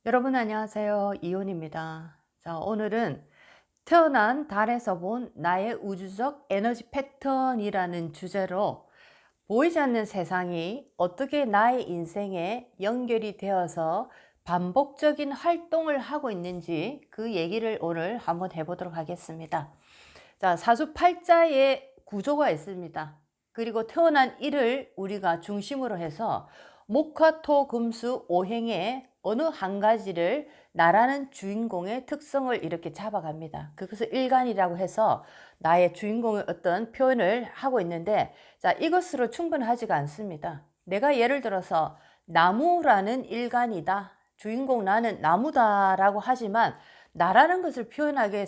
여러분 안녕하세요. 이온입니다. 자, 오늘은 태어난 달에서 본 나의 우주적 에너지 패턴이라는 주제로 보이지 않는 세상이 어떻게 나의 인생에 연결이 되어서 반복적인 활동을 하고 있는지 그 얘기를 오늘 한번 해보도록 하겠습니다. 자, 사주팔자의 구조가 있습니다. 그리고 태어난 일을 우리가 중심으로 해서 목화토금수 오행의 어느 한 가지를 나라는 주인공의 특성을 이렇게 잡아갑니다. 그것을 일간이라고 해서 나의 주인공의 어떤 표현을 하고 있는데, 자, 이것으로 충분하지가 않습니다. 내가 예를 들어서 나무라는 일간이다, 주인공 나는 나무다라고 하지만 나라는 것을 표현하기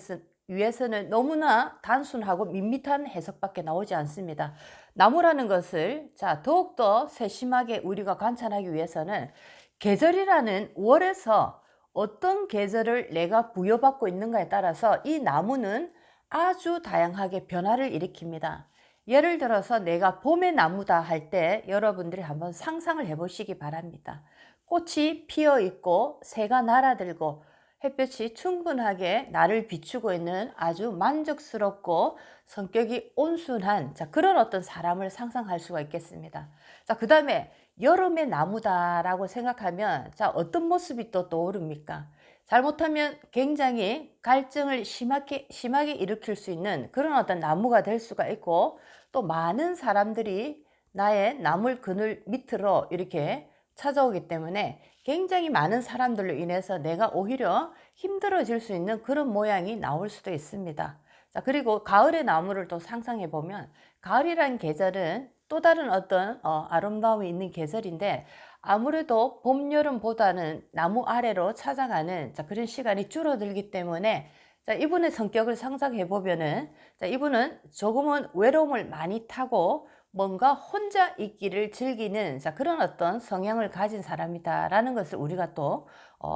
위해서는 너무나 단순하고 밋밋한 해석밖에 나오지 않습니다. 나무라는 것을 더욱더 세심하게 우리가 관찰하기 위해서는 계절이라는 월에서 어떤 계절을 내가 부여받고 있는가에 따라서 이 나무는 아주 다양하게 변화를 일으킵니다. 예를 들어서 내가 봄의 나무다 할 때 여러분들이 한번 상상을 해보시기 바랍니다. 꽃이 피어 있고 새가 날아들고 햇볕이 충분하게 나를 비추고 있는 아주 만족스럽고 성격이 온순한 그런 어떤 사람을 상상할 수가 있겠습니다. 그 다음에 여름의 나무다라고 생각하면 어떤 모습이 또 떠오릅니까? 잘못하면 굉장히 갈증을 심하게 일으킬 수 있는 그런 어떤 나무가 될 수가 있고, 또 많은 사람들이 나의 나물 그늘 밑으로 이렇게 찾아오기 때문에 굉장히 많은 사람들로 인해서 내가 오히려 힘들어질 수 있는 그런 모양이 나올 수도 있습니다. 그리고 가을의 나무를 또 상상해 보면, 가을이라는 계절은 또 다른 어떤 아름다움이 있는 계절인데, 아무래도 봄, 여름보다는 나무 아래로 찾아가는 그런 시간이 줄어들기 때문에 이분의 성격을 상상해 보면은 이분은 조금은 외로움을 많이 타고 뭔가 혼자 있기를 즐기는 그런 어떤 성향을 가진 사람이다라는 것을 우리가 또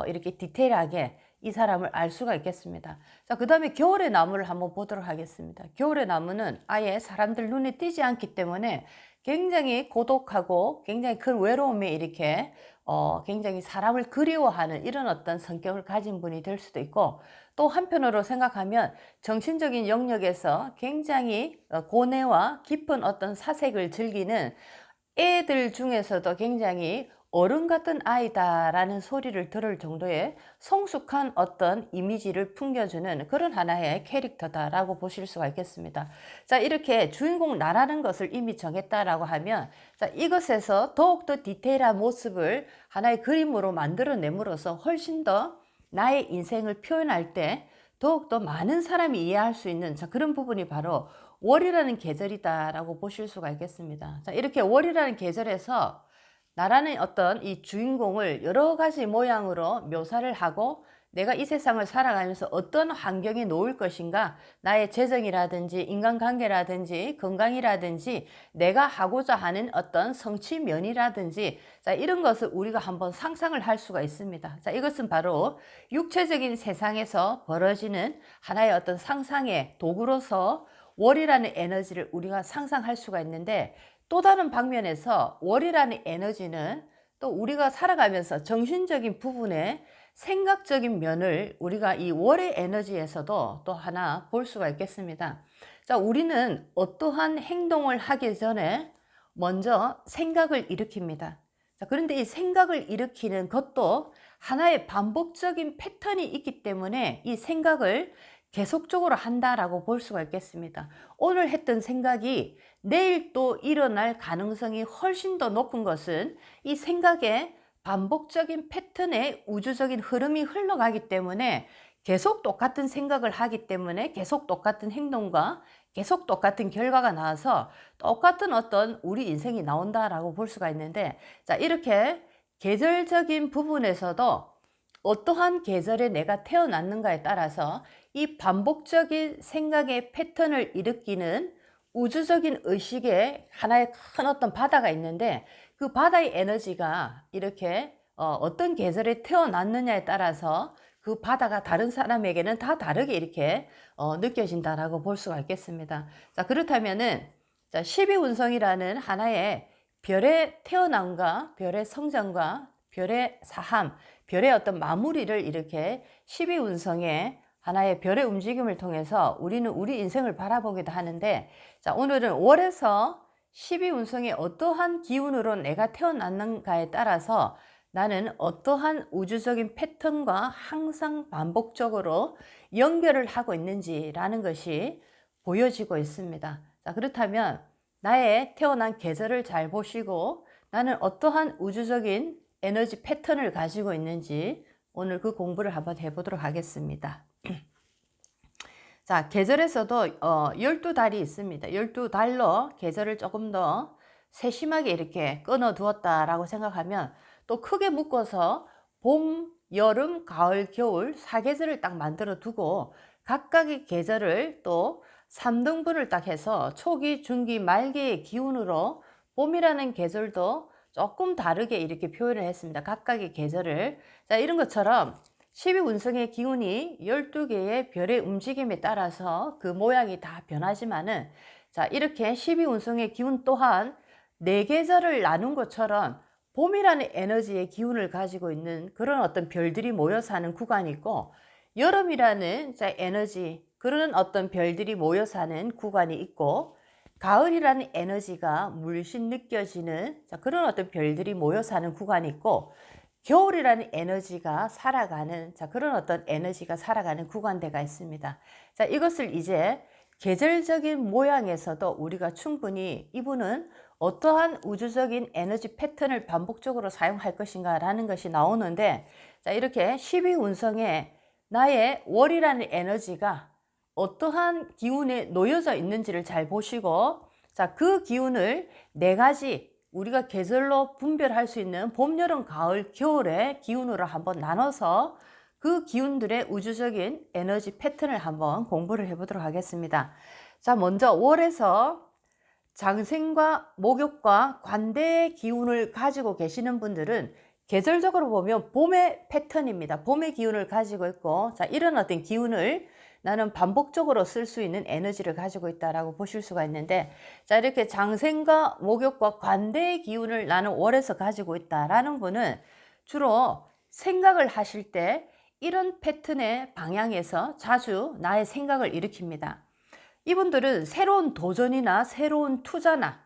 이렇게 디테일하게 이 사람을 알 수가 있겠습니다. 그 다음에 겨울의 나무를 한번 보도록 하겠습니다. 겨울의 나무는 아예 사람들 눈에 띄지 않기 때문에 굉장히 고독하고 굉장히 큰 외로움에 이렇게 굉장히 사람을 그리워하는 이런 어떤 성격을 가진 분이 될 수도 있고, 또 한편으로 생각하면 정신적인 영역에서 굉장히 고뇌와 깊은 어떤 사색을 즐기는 애들 중에서도 굉장히 어른 같은 아이다라는 소리를 들을 정도의 성숙한 어떤 이미지를 풍겨주는 그런 하나의 캐릭터다라고 보실 수가 있겠습니다. 이렇게 주인공 나라는 것을 이미 정했다라고 하면, 이것에서 더욱더 디테일한 모습을 하나의 그림으로 만들어냄으로써 훨씬 더 나의 인생을 표현할 때 더욱더 많은 사람이 이해할 수 있는 그런 부분이 바로 월이라는 계절이다라고 보실 수가 있겠습니다. 이렇게 월이라는 계절에서 나라는 어떤 이 주인공을 여러 가지 모양으로 묘사를 하고, 내가 이 세상을 살아가면서 어떤 환경에 놓을 것인가, 나의 재정이라든지 인간관계라든지 건강이라든지 내가 하고자 하는 어떤 성취면이라든지 이런 것을 우리가 한번 상상을 할 수가 있습니다. 이것은 바로 육체적인 세상에서 벌어지는 하나의 어떤 상상의 도구로서 월이라는 에너지를 우리가 상상할 수가 있는데, 또 다른 방면에서 월이라는 에너지는 또 우리가 살아가면서 정신적인 부분에 생각적인 면을 우리가 이 월의 에너지에서도 또 하나 볼 수가 있겠습니다. 우리는 어떠한 행동을 하기 전에 먼저 생각을 일으킵니다. 그런데 이 생각을 일으키는 것도 하나의 반복적인 패턴이 있기 때문에 이 생각을 계속적으로 한다라고 볼 수가 있겠습니다. 오늘 했던 생각이 내일 또 일어날 가능성이 훨씬 더 높은 것은 이 생각의 반복적인 패턴의 우주적인 흐름이 흘러가기 때문에, 계속 똑같은 생각을 하기 때문에 계속 똑같은 행동과 계속 똑같은 결과가 나와서 똑같은 어떤 우리 인생이 나온다라고 볼 수가 있는데, 이렇게 계절적인 부분에서도 어떠한 계절에 내가 태어났는가에 따라서 이 반복적인 생각의 패턴을 일으키는 우주적인 의식의 하나의 큰 어떤 바다가 있는데, 그 바다의 에너지가 이렇게 어떤 계절에 태어났느냐에 따라서 그 바다가 다른 사람에게는 다 다르게 이렇게 느껴진다라고 볼 수가 있겠습니다. 그렇다면은 12운성이라는 하나의 별의 태어남과 별의 성장과 별의 사함, 별의 어떤 마무리를 이렇게 12운성의 하나의 별의 움직임을 통해서 우리는 우리 인생을 바라보기도 하는데, 자, 오늘은 월에서 12운성의 어떠한 기운으로 내가 태어났는가에 따라서 나는 어떠한 우주적인 패턴과 항상 반복적으로 연결을 하고 있는지라는 것이 보여지고 있습니다. 자, 그렇다면 나의 태어난 계절을 잘 보시고 나는 어떠한 우주적인 에너지 패턴을 가지고 있는지 오늘 그 공부를 한번 해보도록 하겠습니다. 자, 계절에서도 12달이 있습니다. 12달로 계절을 조금 더 세심하게 이렇게 끊어 두었다라고 생각하면 또 크게 묶어서 봄, 여름, 가을, 겨울 4계절을 딱 만들어 두고 각각의 계절을 또 3등분을 딱 해서 초기, 중기, 말기의 기운으로 봄이라는 계절도 조금 다르게 이렇게 표현을 했습니다. 각각의 계절을. 자, 이런 것처럼 12운성의 기운이 12개의 별의 움직임에 따라서 그 모양이 다 변하지만은, 자, 이렇게 12운성의 기운 또한 4계절을 나눈 것처럼 봄이라는 에너지의 기운을 가지고 있는 그런 어떤 별들이 모여 사는 구간이 있고, 여름이라는 에너지, 그런 어떤 별들이 모여 사는 구간이 있고, 가을이라는 에너지가 물씬 느껴지는 그런 어떤 별들이 모여 사는 구간이 있고, 겨울이라는 에너지가 살아가는 그런 어떤 에너지가 살아가는 구간대가 있습니다. 자, 이것을 이제 계절적인 모양에서도 우리가 충분히 이분은 어떠한 우주적인 에너지 패턴을 반복적으로 사용할 것인가 라는 것이 나오는데, 자, 이렇게 12운성에 나의 월이라는 에너지가 어떠한 기운에 놓여져 있는지를 잘 보시고, 자, 그 기운을 4가지 우리가 계절로 분별할 수 있는 봄, 여름, 가을, 겨울의 기운으로 한번 나눠서 그 기운들의 우주적인 에너지 패턴을 한번 공부를 해보도록 하겠습니다. 자, 먼저 월에서 장생과 목욕과 관대의 기운을 가지고 계시는 분들은 계절적으로 보면 봄의 패턴입니다. 봄의 기운을 가지고 있고, 자, 이런 어떤 기운을 나는 반복적으로 쓸 수 있는 에너지를 가지고 있다라고 보실 수가 있는데, 자, 이렇게 장생과 목욕과 관대의 기운을 나는 월에서 가지고 있다라는 분은 주로 생각을 하실 때 이런 패턴의 방향에서 자주 나의 생각을 일으킵니다. 이분들은 새로운 도전이나 새로운 투자나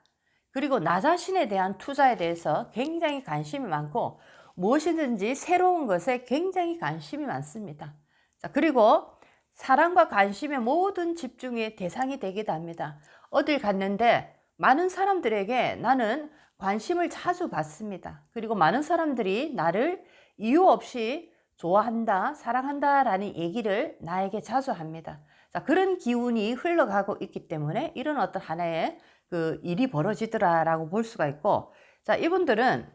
그리고 나 자신에 대한 투자에 대해서 굉장히 관심이 많고 무엇이든지 새로운 것에 굉장히 관심이 많습니다. 자, 그리고 사랑과 관심의 모든 집중의 대상이 되기도 합니다. 어딜 갔는데 많은 사람들에게 나는 관심을 자주 받습니다. 그리고 많은 사람들이 나를 이유 없이 좋아한다, 사랑한다 라는 얘기를 나에게 자주 합니다. 자, 그런 기운이 흘러가고 있기 때문에 이런 어떤 하나의 그 일이 벌어지더라라고 볼 수가 있고, 자, 이분들은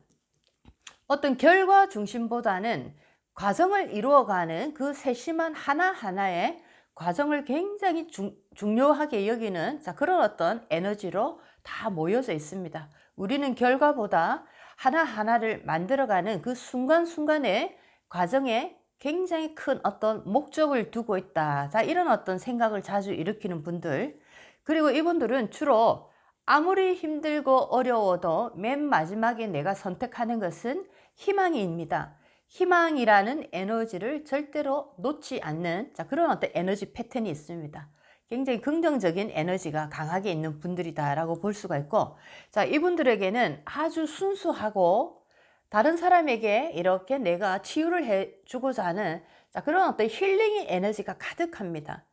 어떤 결과 중심보다는 과정을 이루어가는 그 세심한 하나하나의 과정을 굉장히 중요하게 여기는 그런 어떤 에너지로 다 모여져 있습니다. 우리는 결과보다 하나하나를 만들어가는 그 순간순간의 과정에 굉장히 큰 어떤 목적을 두고 있다. 자, 이런 어떤 생각을 자주 일으키는 분들. 그리고 이분들은 주로 아무리 힘들고 어려워도 맨 마지막에 내가 선택하는 것은 희망입니다. 희망이라는 에너지를 절대로 놓지 않는 그런 어떤 에너지 패턴이 있습니다. 굉장히 긍정적인 에너지가 강하게 있는 분들이다라고 볼 수가 있고, 자, 이분들에게는 아주 순수하고 다른 사람에게 이렇게 내가 치유를 해주고자 하는 그런 어떤 힐링의 에너지가 가득합니다.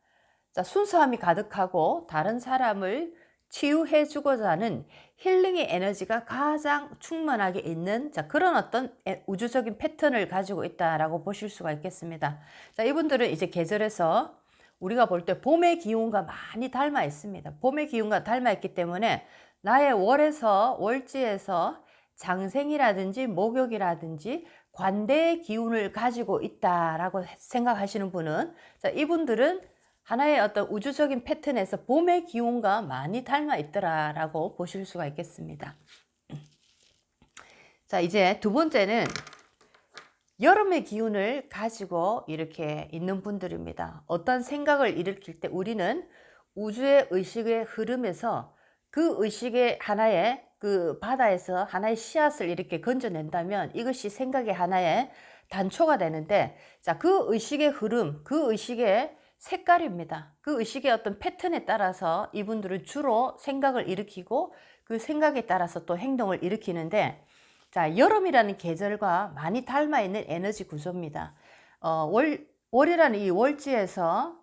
자, 순수함이 가득하고 다른 사람을 치유해 주고자 하는 힐링의 에너지가 가장 충만하게 있는 그런 어떤 우주적인 패턴을 가지고 있다라고 보실 수가 있겠습니다. 자, 이분들은 이제 계절에서 우리가 볼 때 봄의 기운과 많이 닮아 있습니다. 봄의 기운과 닮아 있기 때문에 나의 월에서 월지에서 장생이라든지 목욕이라든지 관대의 기운을 가지고 있다라고 생각하시는 분은, 자, 이분들은 하나의 어떤 우주적인 패턴에서 봄의 기운과 많이 닮아 있더라라고 보실 수가 있겠습니다. 자, 이제 두 번째는 여름의 기운을 가지고 이렇게 있는 분들입니다. 어떤 생각을 일으킬 때 우리는 우주의 의식의 흐름에서 그 의식의 하나의 그 바다에서 하나의 씨앗을 이렇게 건져낸다면 이것이 생각의 하나의 단초가 되는데, 자, 그 의식의 흐름, 그 의식의 색깔입니다. 그 의식의 어떤 패턴에 따라서 이분들은 주로 생각을 일으키고 그 생각에 따라서 또 행동을 일으키는데, 자, 여름이라는 계절과 많이 닮아 있는 에너지 구조입니다. 월이라는 이 월지에서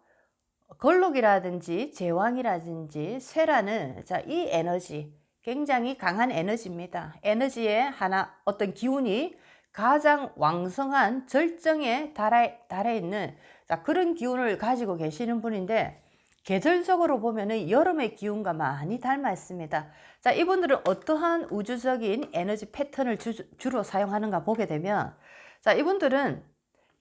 걸록이라든지 제왕이라든지 쇠라는, 자, 이 에너지 굉장히 강한 에너지입니다. 에너지의 하나, 어떤 기운이 가장 왕성한 절정에 달해 있는, 자, 그런 기운을 가지고 계시는 분인데, 계절적으로 보면은 여름의 기운과 많이 닮아 있습니다. 자, 이분들은 어떠한 우주적인 에너지 패턴을 주로 사용하는가 보게 되면, 자, 이분들은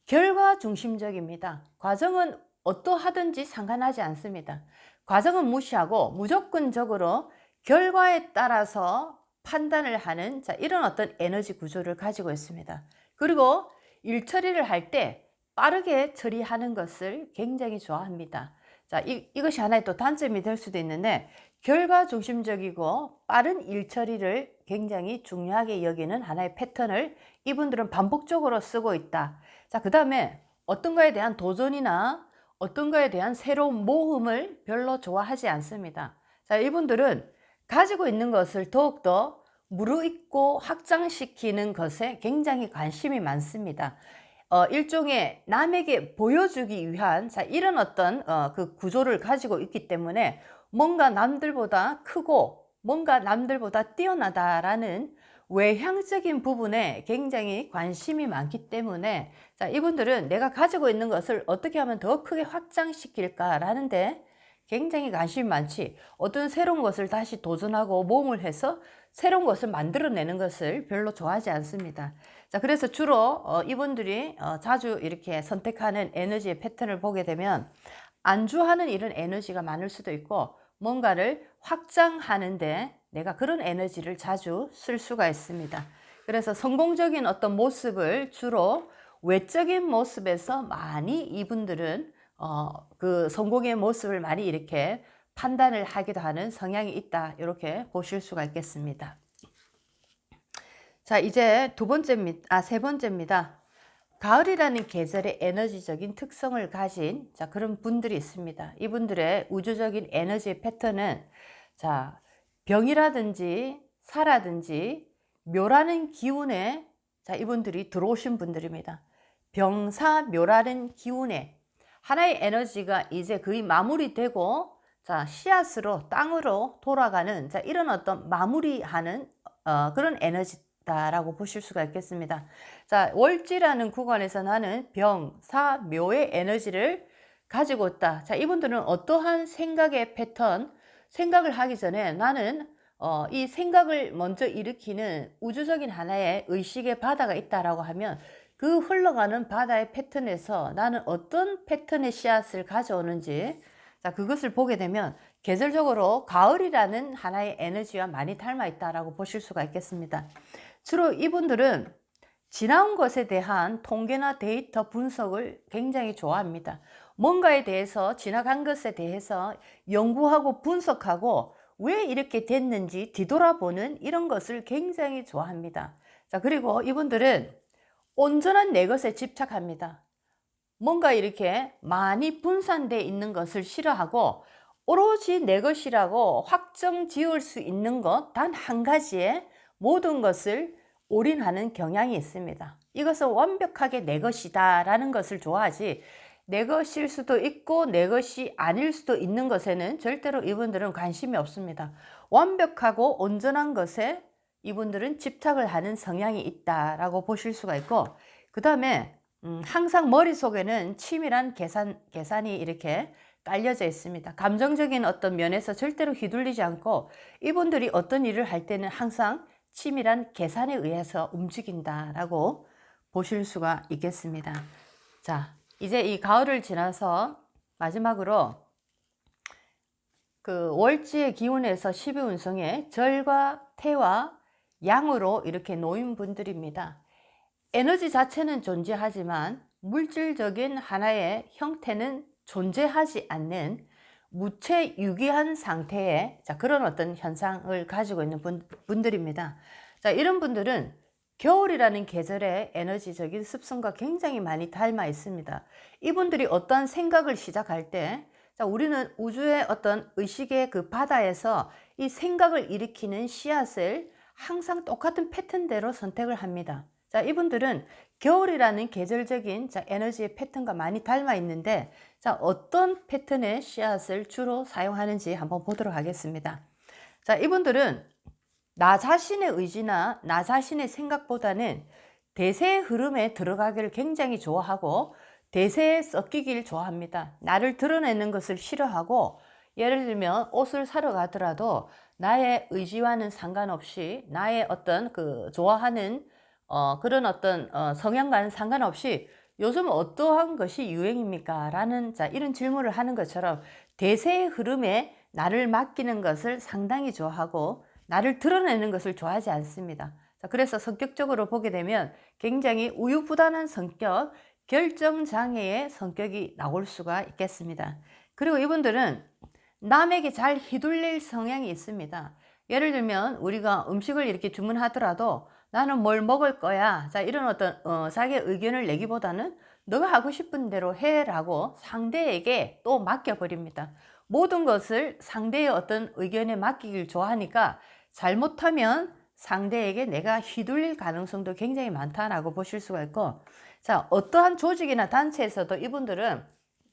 결과 중심적입니다. 과정은 어떠하든지 상관하지 않습니다. 과정은 무시하고 무조건적으로 결과에 따라서 판단을 하는, 자, 이런 어떤 에너지 구조를 가지고 있습니다. 그리고 일 처리를 할 때 빠르게 처리하는 것을 굉장히 좋아합니다. 자, 이것이 하나의 또 단점이 될 수도 있는데, 결과 중심적이고 빠른 일 처리를 굉장히 중요하게 여기는 하나의 패턴을 이분들은 반복적으로 쓰고 있다. 자, 그 다음에 어떤 거에 대한 도전이나 어떤 거에 대한 새로운 모험을 별로 좋아하지 않습니다. 자, 이분들은 가지고 있는 것을 더욱더 무르익고 확장시키는 것에 굉장히 관심이 많습니다. 일종의 남에게 보여주기 위한, 자, 이런 어떤 그 구조를 가지고 있기 때문에 뭔가 남들보다 크고 뭔가 남들보다 뛰어나다라는 외향적인 부분에 굉장히 관심이 많기 때문에, 자, 이분들은 내가 가지고 있는 것을 어떻게 하면 더 크게 확장시킬까라는 데 굉장히 관심이 많지, 어떤 새로운 것을 다시 도전하고 모험을 해서 새로운 것을 만들어내는 것을 별로 좋아하지 않습니다. 자, 그래서 주로 이분들이 자주 이렇게 선택하는 에너지의 패턴을 보게 되면 안주하는 이런 에너지가 많을 수도 있고, 뭔가를 확장하는데 내가 그런 에너지를 자주 쓸 수가 있습니다. 그래서 성공적인 어떤 모습을 주로 외적인 모습에서 많이 이분들은 그 성공의 모습을 많이 이렇게 판단을 하기도 하는 성향이 있다, 이렇게 보실 수가 있겠습니다. 자, 이제 세 번째입니다. 가을이라는 계절의 에너지적인 특성을 가진, 자, 그런 분들이 있습니다. 이분들의 우주적인 에너지의 패턴은, 자, 병이라든지 사라든지 묘라는 기운에, 자, 이분들이 들어오신 분들입니다. 병사묘라는 기운에 하나의 에너지가 이제 거의 마무리되고, 자, 씨앗으로 땅으로 돌아가는, 자, 이런 어떤 마무리하는 그런 에너지다라고 보실 수가 있겠습니다. 자, 월지라는 구간에서 나는 병, 사, 묘의 에너지를 가지고 있다. 자, 이분들은 어떠한 생각의 패턴, 생각을 하기 전에 나는 이 생각을 먼저 일으키는 우주적인 하나의 의식의 바다가 있다라고 하면, 그 흘러가는 바다의 패턴에서 나는 어떤 패턴의 씨앗을 가져오는지, 자, 그것을 보게 되면 계절적으로 가을이라는 하나의 에너지와 많이 닮아 있다라고 보실 수가 있겠습니다. 주로 이분들은 지나온 것에 대한 통계나 데이터 분석을 굉장히 좋아합니다. 뭔가에 대해서, 지나간 것에 대해서 연구하고 분석하고 왜 이렇게 됐는지 뒤돌아보는 이런 것을 굉장히 좋아합니다. 자, 그리고 이분들은 온전한 내 것에 집착합니다. 뭔가 이렇게 많이 분산되어 있는 것을 싫어하고 오로지 내 것이라고 확정 지을 수 있는 것 단 한 가지에 모든 것을 올인하는 경향이 있습니다. 이것은 완벽하게 내 것이다 라는 것을 좋아하지, 내 것일 수도 있고 내 것이 아닐 수도 있는 것에는 절대로 이분들은 관심이 없습니다. 완벽하고 온전한 것에 이분들은 집착을 하는 성향이 있다라고 보실 수가 있고, 그 다음에 항상 머릿속에는 치밀한 계산이 이렇게 깔려져 있습니다. 감정적인 어떤 면에서 절대로 휘둘리지 않고 이분들이 어떤 일을 할 때는 항상 치밀한 계산에 의해서 움직인다라고 보실 수가 있겠습니다. 자, 이제 이 가을을 지나서 마지막으로 그 월지의 기운에서 12운성의 절과 태와 양으로 이렇게 놓인 분들입니다. 에너지 자체는 존재하지만 물질적인 하나의 형태는 존재하지 않는 무체유기한 상태의 그런 어떤 현상을 가지고 있는 분들입니다. 자, 이런 분들은 겨울이라는 계절의 에너지적인 습성과 굉장히 많이 닮아 있습니다. 이분들이 어떠한 생각을 시작할 때, 자, 우리는 우주의 어떤 의식의 그 바다에서 이 생각을 일으키는 씨앗을 항상 똑같은 패턴대로 선택을 합니다. 자, 이분들은 겨울이라는 계절적인 에너지의 패턴과 많이 닮아 있는데, 자, 어떤 패턴의 씨앗을 주로 사용하는지 한번 보도록 하겠습니다. 자, 이분들은 나 자신의 의지나 나 자신의 생각보다는 대세의 흐름에 들어가기를 굉장히 좋아하고 대세에 섞이길 좋아합니다. 나를 드러내는 것을 싫어하고, 예를 들면 옷을 사러 가더라도 나의 의지와는 상관없이 나의 어떤 그 좋아하는 그런 어떤 성향과는 상관없이 요즘 어떠한 것이 유행입니까? 라는 이런 질문을 하는 것처럼 대세의 흐름에 나를 맡기는 것을 상당히 좋아하고 나를 드러내는 것을 좋아하지 않습니다. 자, 그래서 성격적으로 보게 되면 굉장히 우유부단한 성격, 결정장애의 성격이 나올 수가 있겠습니다. 그리고 이분들은 남에게 잘 휘둘릴 성향이 있습니다. 예를 들면 우리가 음식을 이렇게 주문하더라도 나는 뭘 먹을 거야, 자, 이런 어떤 자기의 의견을 내기보다는 너가 하고 싶은 대로 해라고 상대에게 또 맡겨버립니다. 모든 것을 상대의 어떤 의견에 맡기길 좋아하니까 잘못하면 상대에게 내가 휘둘릴 가능성도 굉장히 많다라고 보실 수가 있고, 자, 어떠한 조직이나 단체에서도 이분들은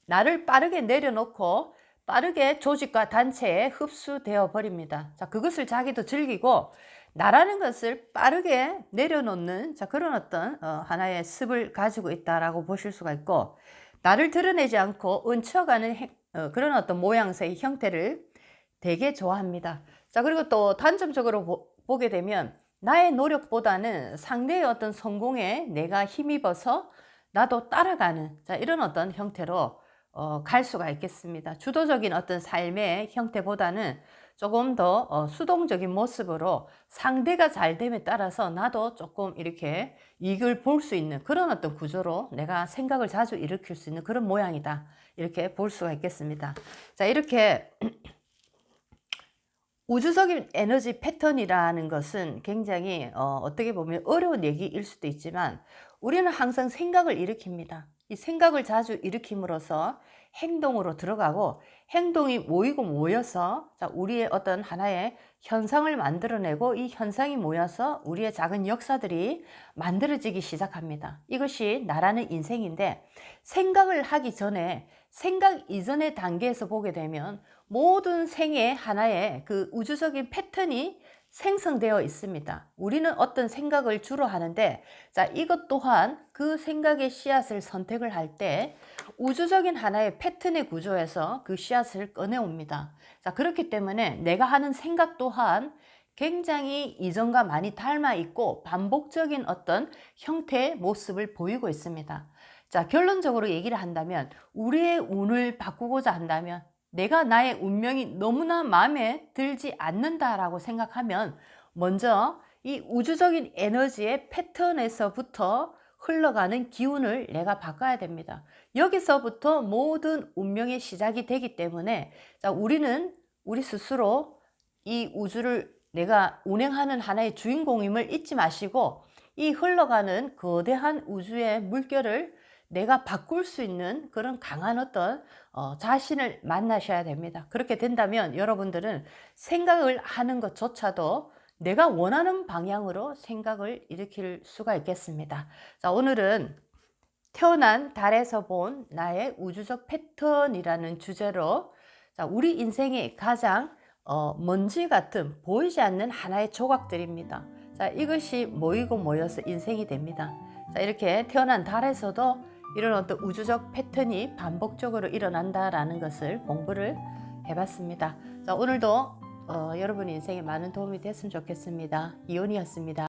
나를 빠르게 내려놓고 빠르게 조직과 단체에 흡수되어 버립니다. 자, 그것을 자기도 즐기고 나라는 것을 빠르게 내려놓는 그런 어떤 하나의 습을 가지고 있다라고 보실 수가 있고, 나를 드러내지 않고 얹혀가는 그런 어떤 모양새의 형태를 되게 좋아합니다. 자, 그리고 또 단점적으로 보게 되면 나의 노력보다는 상대의 어떤 성공에 내가 힘입어서 나도 따라가는 이런 어떤 형태로 갈 수가 있겠습니다. 주도적인 어떤 삶의 형태보다는 조금 더 수동적인 모습으로 상대가 잘 됨에 따라서 나도 조금 이렇게 이익을 볼 수 있는 그런 어떤 구조로 내가 생각을 자주 일으킬 수 있는 그런 모양이다, 이렇게 볼 수가 있겠습니다. 자, 이렇게 우주적인 에너지 패턴이라는 것은 굉장히 어떻게 보면 어려운 얘기일 수도 있지만 우리는 항상 생각을 일으킵니다. 이 생각을 자주 일으킴으로써 행동으로 들어가고, 행동이 모이고 모여서 우리의 어떤 하나의 현상을 만들어내고, 이 현상이 모여서 우리의 작은 역사들이 만들어지기 시작합니다. 이것이 나라는 인생인데, 생각을 하기 전에, 생각 이전의 단계에서 보게 되면 모든 생의 하나의 그 우주적인 패턴이 생성되어 있습니다. 우리는 어떤 생각을 주로 하는데, 자, 이것 또한 그 생각의 씨앗을 선택을 할 때 우주적인 하나의 패턴의 구조에서 그 씨앗을 꺼내옵니다. 자, 그렇기 때문에 내가 하는 생각 또한 굉장히 이전과 많이 닮아 있고 반복적인 어떤 형태의 모습을 보이고 있습니다. 자, 결론적으로 얘기를 한다면 우리의 운을 바꾸고자 한다면, 내가 나의 운명이 너무나 마음에 들지 않는다라고 생각하면 먼저 이 우주적인 에너지의 패턴에서부터 흘러가는 기운을 내가 바꿔야 됩니다. 여기서부터 모든 운명의 시작이 되기 때문에, 자, 우리는 우리 스스로 이 우주를 내가 운행하는 하나의 주인공임을 잊지 마시고 이 흘러가는 거대한 우주의 물결을 내가 바꿀 수 있는 그런 강한 어떤 자신을 만나셔야 됩니다. 그렇게 된다면 여러분들은 생각을 하는 것조차도 내가 원하는 방향으로 생각을 일으킬 수가 있겠습니다. 자, 오늘은 태어난 달에서 본 나의 우주적 패턴이라는 주제로, 자, 우리 인생의 가장 먼지 같은 보이지 않는 하나의 조각들입니다. 자, 이것이 모이고 모여서 인생이 됩니다. 자, 이렇게 태어난 달에서도 이런 어떤 우주적 패턴이 반복적으로 일어난다라는 것을 공부를 해봤습니다. 자, 오늘도 여러분 인생에 많은 도움이 됐으면 좋겠습니다. 이온이었습니다.